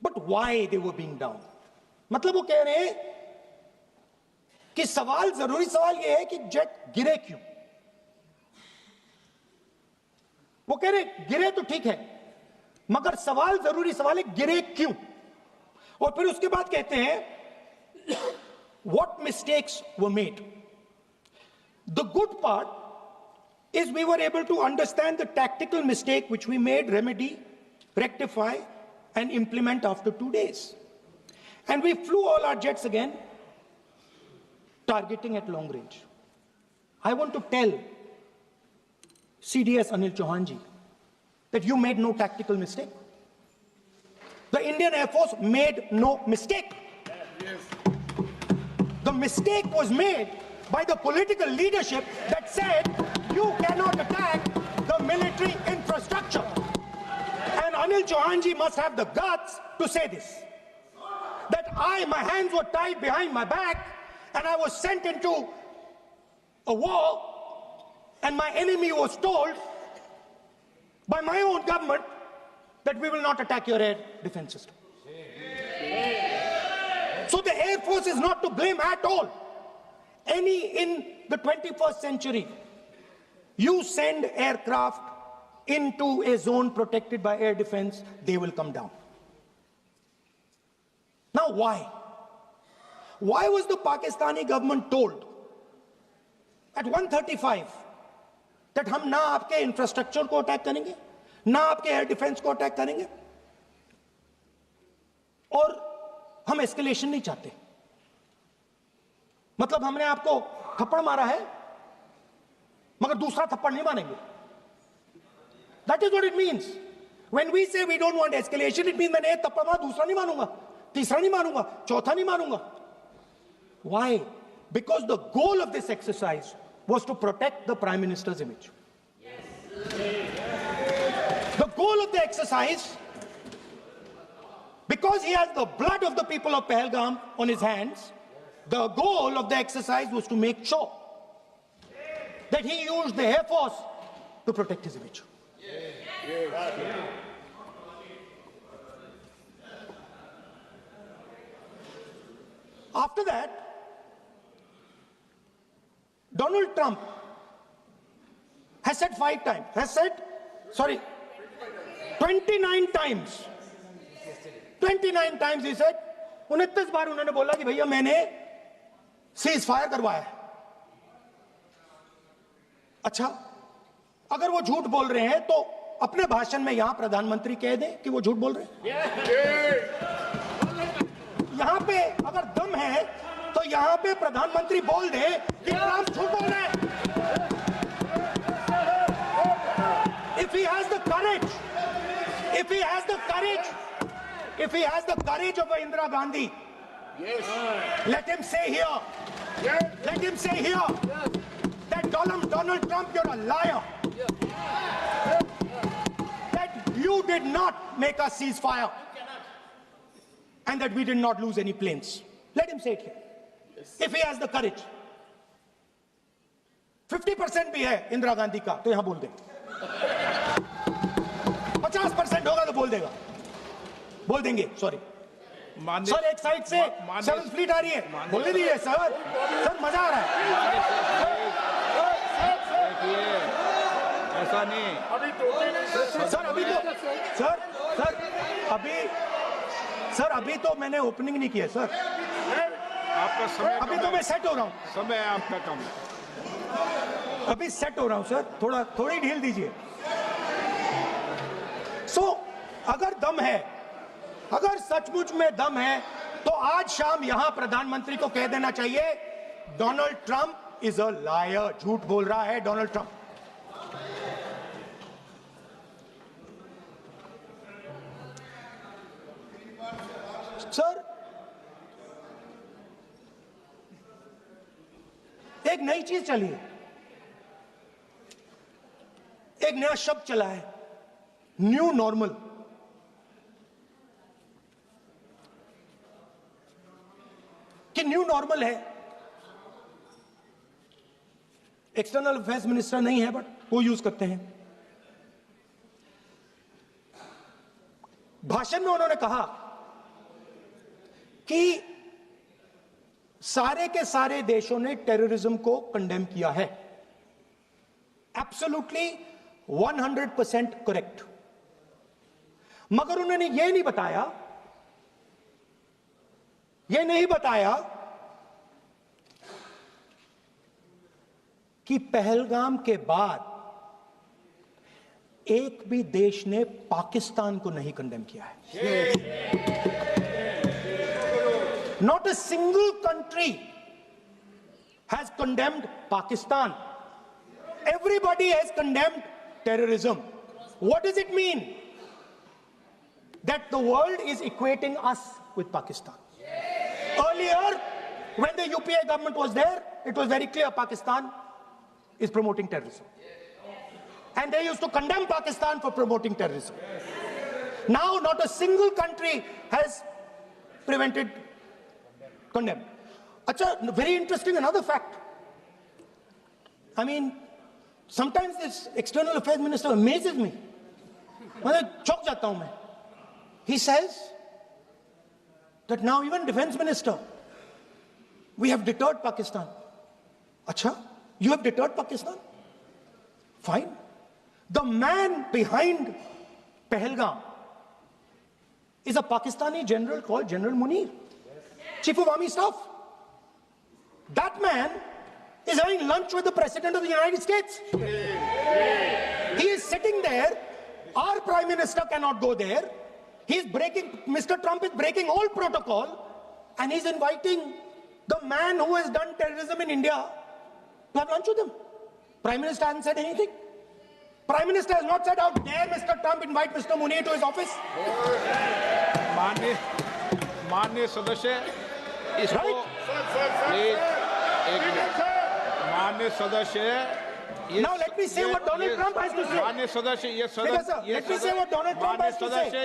but why they were being down. मतलब वो कह रहे हैं कि सवाल, जरूरी सवाल ये है कि जेट गिरे क्यों. वो कह रहे गिरे तो ठीक है, मगर सवाल, जरूरी सवाल है गिरे क्यों. और फिर उसके बाद कहते हैं what mistakes were made. The good part is we were able to understand the tactical mistake which we made, remedy, rectify and implement after 2 days. And we flew all our jets again, targeting at long range. I want to tell CDS Anil Chauhanji that you made no tactical mistake. The Indian Air Force made no mistake. Yes. The mistake was made by the political leadership that said you cannot attack the military infrastructure. And Anil Chauhanji must have the guts to say this. That my hands were tied behind my back and I was sent into a war and my enemy was told by my own government that we will not attack your air defense system. So the Air Force is not to blame at all. In the 21st century, you send aircraft into a zone protected by air defense, they will come down. Now why? Why was the Pakistani government told at 1:35 that हम ना आपके infrastructure को attack करेंगे, ना आपके air defence को attack करेंगे, और हम एस्केलेशन नहीं चाहते. मतलब हमने आपको थप्पड़ मारा है मगर दूसरा थप्पड़ नहीं मारेंगे. That is what it means. When we say we don't want escalation, it means मैंने एक थप्पड़ मारा, दूसरा नहीं मारूंगा, तीसरा नहीं मारूंगा, चौथा नहीं मारूंगा. Why? Because the goal of this exercise was to protect the Prime Minister's image. The goal of the exercise, because he has the blood of the people of Pahalgam on his hands, the goal of the exercise was to make sure that he used the Air Force to protect his image. After that, Donald Trump has said 29 times. 29 times he said, 29 बार उन्होंने बोला कि भैया मैंने cease fire करवाया. अच्छा, अगर वो झूठ बोल रहे हैं तो अपने भाषण में यहां प्रधानमंत्री कह दें कि वो झूठ बोल रहे हैं. यहां पे अगर दम है तो यहां पे प्रधानमंत्री बोल दे कि ट्रंप झूठ बोल रहे हैं. If he has the courage, if he has the courage of Indira Gandhi, let him say here, that Donald Trump, you're a liar. That you did not make us ceasefire and that we did not lose any planes. Let him say it here. If he has the courage. 50% भी है इंदिरा गांधी का तो यहां बोल दे. 50% होगा तो बोल देंगे. सॉरी सर, एक साइड से 7th फ्लीट आ रही है, बोलने दीजिए सर. मजा आ रहा है. ऐसा नहीं सर अभी तो मैंने ओपनिंग नहीं किया सर. आपका समय अभी तो मैं सेट हो रहा हूँ. समय आपका कम है. अभी सेट हो रहा हूं सर, थोड़ी ढील दीजिए. अगर दम है, अगर सचमुच में दम है तो आज शाम यहां प्रधानमंत्री को कह देना चाहिए Donald Trump is a liar. झूठ बोल रहा है डोनाल्ड ट्रंप. सर, एक नई चीज चली है, एक नया शब्द चला है, न्यू नॉर्मल. कि न्यू नॉर्मल है. एक्सटर्नल अफेयर्स मिनिस्टर नहीं है बट वो यूज करते हैं. भाषण में उन्होंने कहा कि सारे के सारे देशों ने टेररिज्म को कंडेम किया है, एब्सोल्युटली 100% करेक्ट, मगर उन्होंने यह नहीं बताया कि पहलगाम के बाद एक भी देश ने पाकिस्तान को नहीं कंडेम किया है। Not a single country has condemned Pakistan. Everybody has condemned terrorism. What does it mean? That the world is equating us with Pakistan. Earlier, when the UPA government was there, it was very clear Pakistan is promoting terrorism. And they used to condemn Pakistan for promoting terrorism. Now, not a single country has condemned. Acha, very interesting, another fact. I mean, sometimes this external affairs minister amazes me. He says that now even defense minister, we have deterred Pakistan. Acha, you have deterred Pakistan? Fine. The man behind Pahalgam is a Pakistani general called General Munir, Chief of Army Staff. That man is having lunch with the President of the United States. He is sitting there. Our Prime Minister cannot go there. Mr. Trump is breaking all protocol, and he's inviting the man who has done terrorism in India to have lunch with him. Prime Minister hasn't said anything. Prime Minister has not said, how dare Mr. Trump invite Mr. Munir to his office. माननीय सदस्य इसको माननीय सदस्य Now let me say what Donald Trump has to say. माननीय सदस्य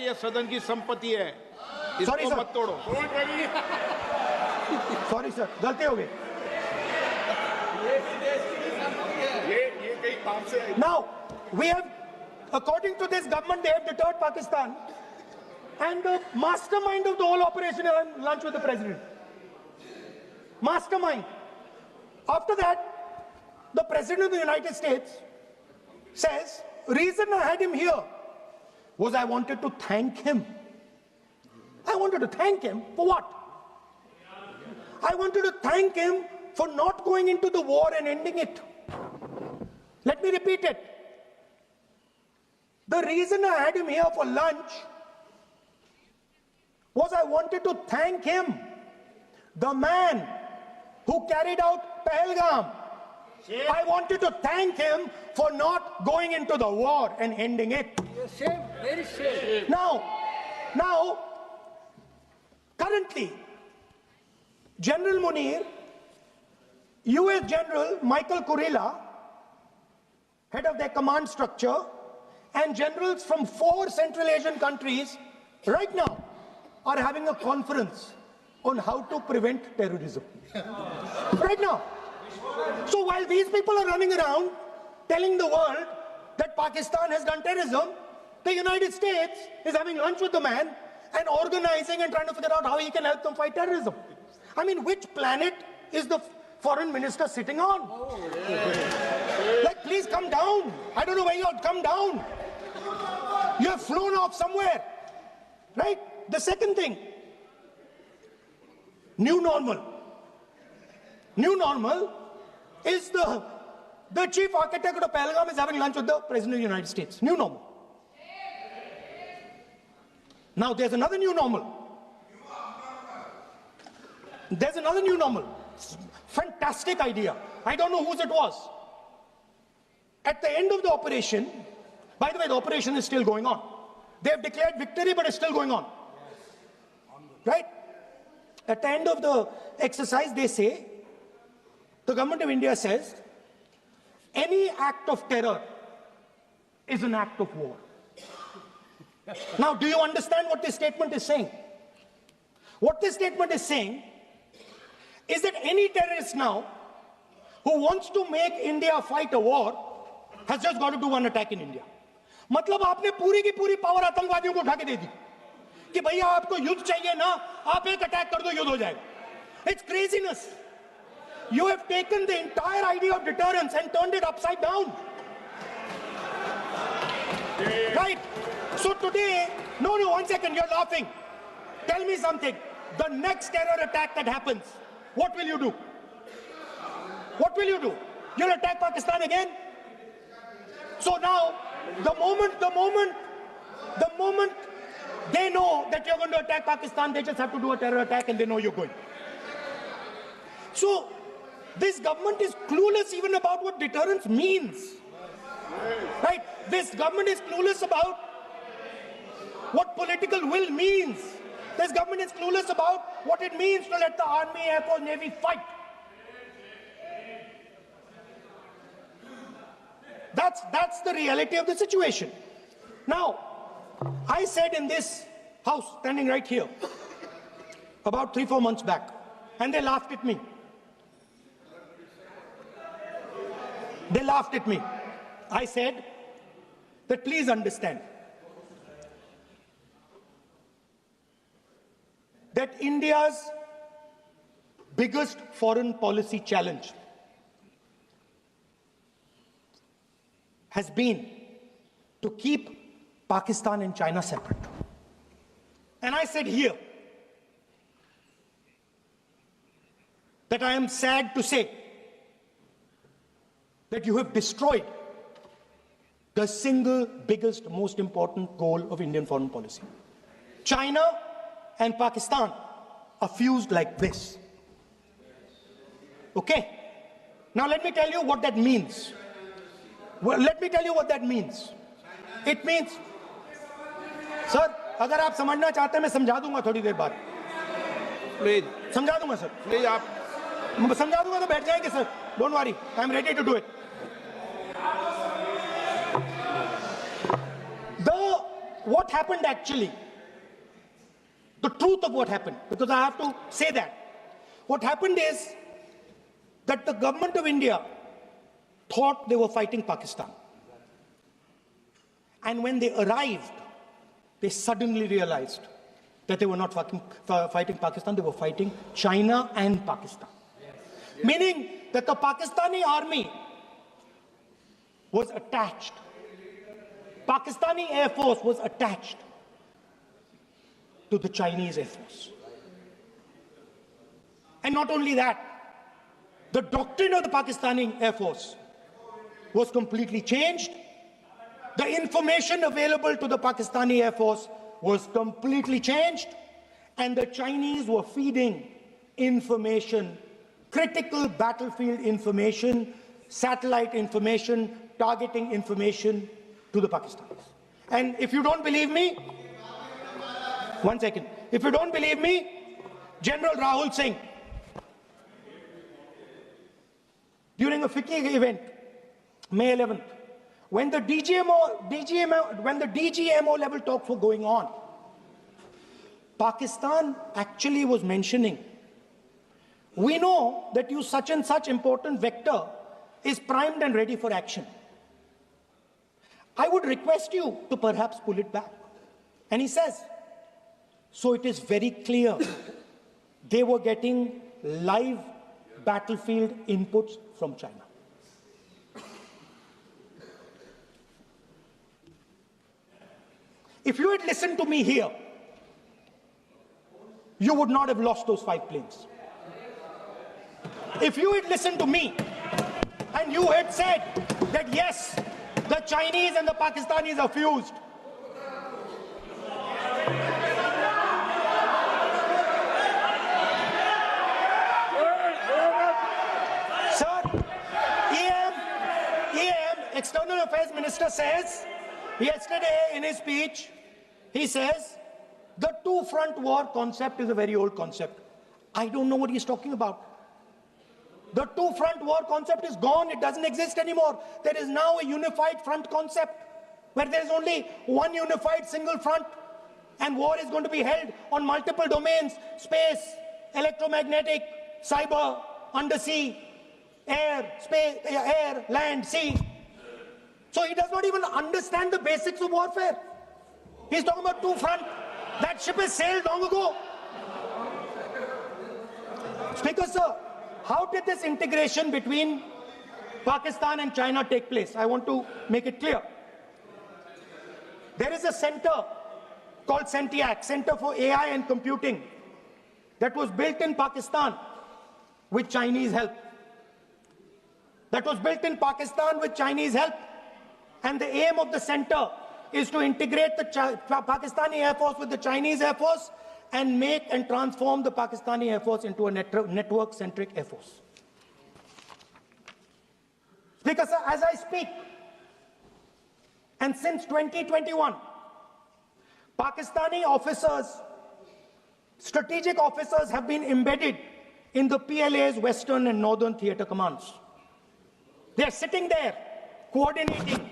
ये सदन की संपत्ति है, इसको मत तोड़ो. Sorry sir, गलती हो गई. Now we have, according to this government, they have deterred Pakistan, and the mastermind of the whole operation is having lunch with the president. Mastermind. After that, the President of the United States says, reason I had him here was I wanted to thank him. I wanted to thank him for what? I wanted to thank him for not going into the war and ending it. Let me repeat it. The reason I had him here for lunch was I wanted to thank him, the man who carried out Pahalgam. I wanted to thank him for not going into the war and ending it. Shame, very shame. Now, currently, General Munir, US General Michael Kurilla, head of their command structure, and generals from 4 Central Asian countries right now are having a conference on how to prevent terrorism. Right now. So while these people are running around telling the world that Pakistan has done terrorism, the United States is having lunch with the man and organizing and trying to figure out how he can help them fight terrorism. I mean, which planet is the foreign minister sitting on? Like, please come down. I don't know where you are. Come down. You have flown off somewhere. Right? The second thing, new normal. New normal is the chief architect of Pahalgam is having lunch with the President of the United States. New normal. Now there's another new normal. There's another new normal. Fantastic idea. I don't know whose it was. At the end of the operation, by the way, the operation is still going on. They have declared victory, but it's still going on. Right? At the end of the exercise, they say, the government of India says, any act of terror is an act of war. Now, do you understand what this statement is saying? What this statement is saying is that any terrorist now who wants to make India fight a war has just got to do one attack in India. मतलब आपने पूरी की पूरी power आतंकवादियों को उठा के दे दी कि भैया आपको युद्ध चाहिए ना, आप एक अटैक कर दो, युद्ध हो जाएगा. It's craziness. You have taken the entire idea of deterrence and turned it upside down. Right? So today, no, 1 second, you're laughing. Tell me something. The next terror attack that happens, what will you do? What will you do? You'll attack Pakistan again? So now, the moment they know that you're going to attack Pakistan, they just have to do a terror attack and they know you're going. So, this government is clueless even about what deterrence means. Right? This government is clueless about what political will means. This government is clueless about what it means to let the army, air force, navy fight. That's the reality of the situation. Now, I said in this house, standing right here, about 3-4 months back, and they laughed at me. They laughed at me. I said that please understand that India's biggest foreign policy challenge has been to keep Pakistan and China separate. And I said here that I am sad to say that you have destroyed the single biggest, most important goal of Indian foreign policy. China and Pakistan are fused like this. Okay? Now let me tell you what that means. Well, let me tell you what that means. It means, sir, अगर आप समझना चाहते हैं मैं समझा दूंगा थोड़ी देर बाद. Please. समझा दूंगा सर. Please, आप समझा दूंगा तो बैठ जाएंगे sir. Don't worry, I am ready to do it. What happened actually, the truth of what happened, because I have to say that. What happened is that the government of India thought they were fighting Pakistan. And when they arrived, they suddenly realized that they were not fighting Pakistan, they were fighting China and Pakistan. Yes. Meaning that the Pakistani army was attached. Pakistani Air Force was attached to the Chinese Air Force. And not only that, the doctrine of the Pakistani Air Force was completely changed. The information available to the Pakistani Air Force was completely changed. And the Chinese were feeding information, critical battlefield information, satellite information, targeting information to the Pakistanis. And if you don't believe me, 1 second. If you don't believe me, General Rahul Singh, during a FICCI event, May 11th, when the DGMO level talks were going on, Pakistan actually was mentioning, we know that you such and such important vector is primed and ready for action. I would request you to perhaps pull it back. And he says, so it is very clear they were getting live battlefield inputs from China. If you had listened to me here, you would not have lost those 5 planes. If you had listened to me and you had said that yes, the Chinese and the Pakistanis are fused, sir, EM, External Affairs Minister says, yesterday in his speech, he says, the two-front war concept is a very old concept. I don't know what he's talking about. The two-front war concept is gone. It doesn't exist anymore. There is now a unified front concept where there is only one unified single front, and war is going to be held on multiple domains: space, electromagnetic, cyber, undersea, air, space, air, land, sea. So he does not even understand the basics of warfare. He's talking about two-front. That ship has sailed long ago. Speaker, sir, how did this integration between Pakistan and China take place? I want to make it clear. There is a center called CENTIAC, Center for AI and Computing, that was built in Pakistan with Chinese help. And the aim of the center is to integrate the Pakistani Air Force with the Chinese Air Force and make and transform the Pakistani Air Force into a network-centric Air Force. Speaker, sir, as I speak, and since 2021, Pakistani officers, strategic officers, have been embedded in the PLA's Western and Northern Theatre Commands. They are sitting there, coordinating.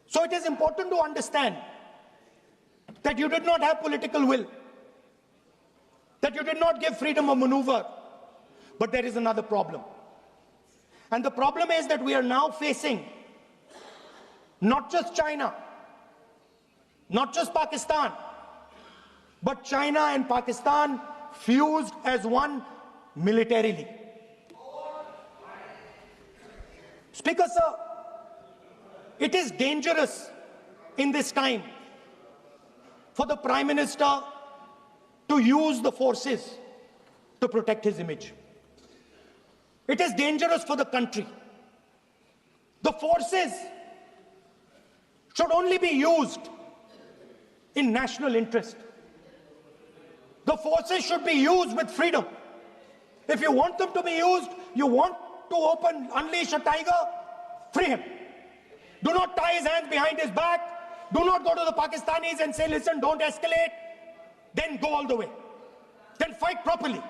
So it is important to understand that you did not have political will, that you did not give freedom of maneuver, but there is another problem. And the problem is that we are now facing not just China, not just Pakistan, but China and Pakistan fused as one militarily. Speaker, sir, it is dangerous in this time for the Prime Minister to use the forces to protect his image. It is dangerous for the country. The forces should only be used in national interest. The forces should be used with freedom. If you want them to be used, you want to unleash a tiger, free him. Do not tie his hands behind his back. Do not go to the Pakistanis and say, listen, don't escalate. Then go all the way. Then fight properly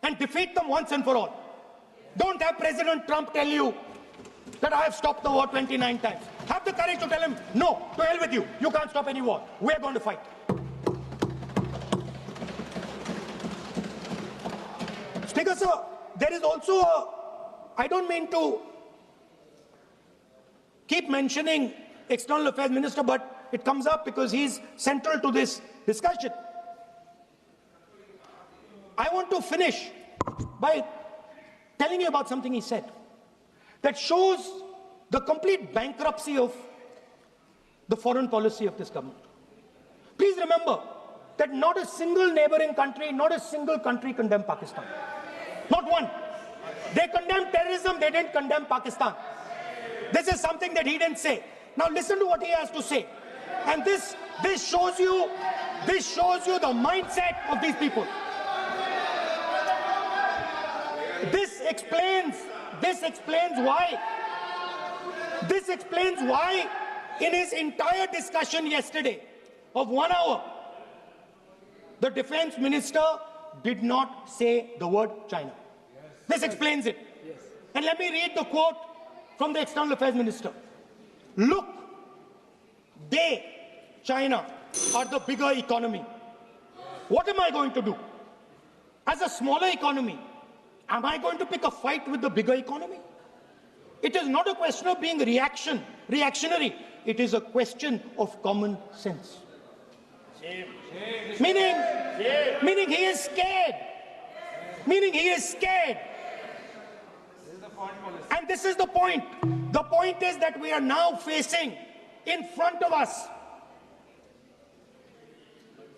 and defeat them once and for all. Don't have President Trump tell you that I have stopped the war 29 times. Have the courage to tell him, no, to hell with you. You can't stop any war. We're going to fight. Speaker, sir, there is also I don't mean to keep mentioning External Affairs Minister, but it comes up because he's central to this discussion. I want to finish by telling you about something he said that shows the complete bankruptcy of the foreign policy of this government. Please remember that not a single neighboring country, not a single country condemned Pakistan. Not one. They condemned terrorism, they didn't condemn Pakistan. This is something that he didn't say. Now listen to what he has to say. And this shows you the mindset of these people. This explains why in his entire discussion yesterday of 1 hour, the defense minister did not say the word China. This explains it. And let me read the quote from the External Affairs Minister. Look, China, are the bigger economy. What am I going to do? As a smaller economy, am I going to pick a fight with the bigger economy? It is not a question of being reactionary. It is a question of common sense. Meaning he is scared. And this is the point. The point is that we are now facing in front of us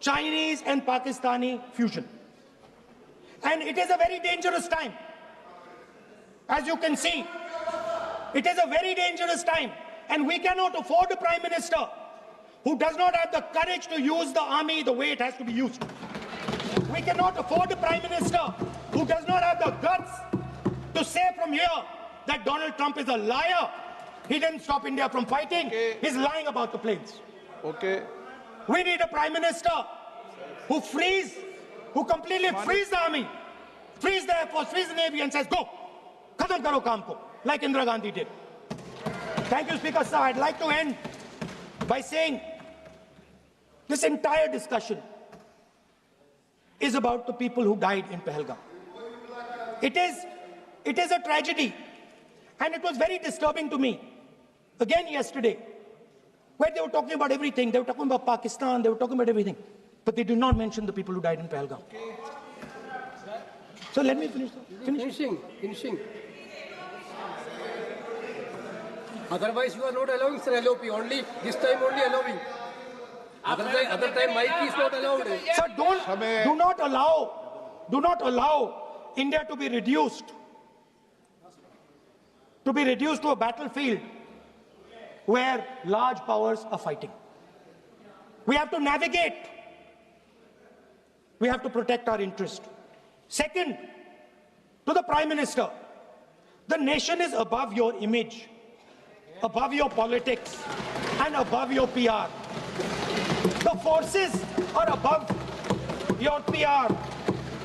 Chinese and Pakistani fusion. And it is a very dangerous time. As you can see, it is a very dangerous time. And we cannot afford a Prime Minister who does not have the courage to use the army the way it has to be used. We cannot afford a Prime Minister who does not have the guts to say from here that Donald Trump is a liar. He didn't stop India from fighting. Okay. He's lying about the planes. Okay. We need a Prime Minister who completely frees the army, frees the Air Force, frees the Navy and says, go, khatam karo kaam ko, like Indira Gandhi did. Thank you, Speaker, sir. I'd like to end by saying this entire discussion is about the people who died in Pahalgam. It is a tragedy. And it was very disturbing to me, again yesterday, where they were talking about everything. They were talking about Pakistan, they were talking about everything. But they did not mention the people who died in Pahalgam. So let me finish. Finishing. Otherwise, you are not allowing, sir, LOP. Only this time, only allowing. Other time, mic is not allowed. Sir, do not allow India to be reduced to a battlefield where large powers are fighting. We have to navigate. We have to protect our interest. Second, to the Prime Minister, the nation is above your image, above your politics, and above your PR. The forces are above your PR,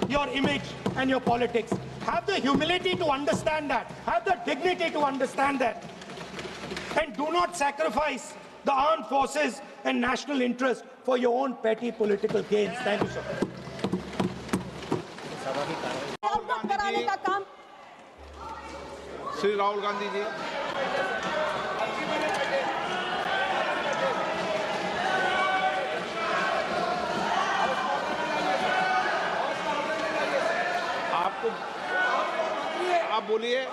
your image, and your politics. Have the humility to understand that. Have the dignity to understand that. And do not sacrifice the armed forces and national interest for your own petty political gains. Thank you, sir. Shri Rahul Gandhi ji, आप बोलिए।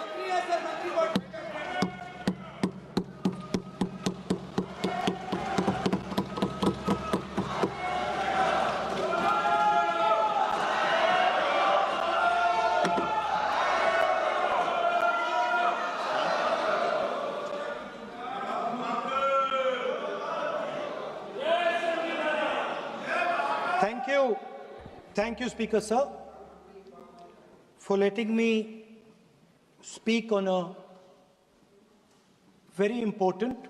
Thank you, Speaker, sir, for letting me speak on a very important,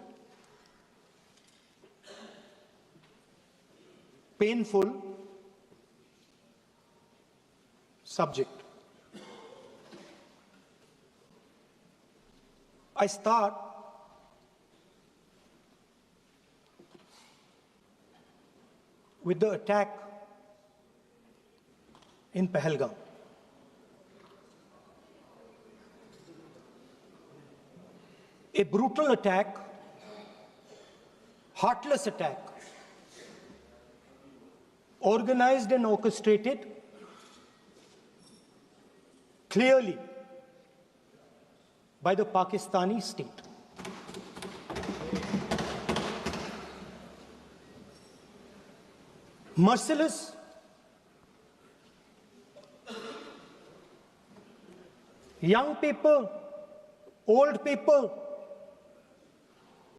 painful subject. I start with the attack in Pahalgam. A brutal attack, heartless attack, organized and orchestrated clearly by the Pakistani state. Merciless, young people, old people,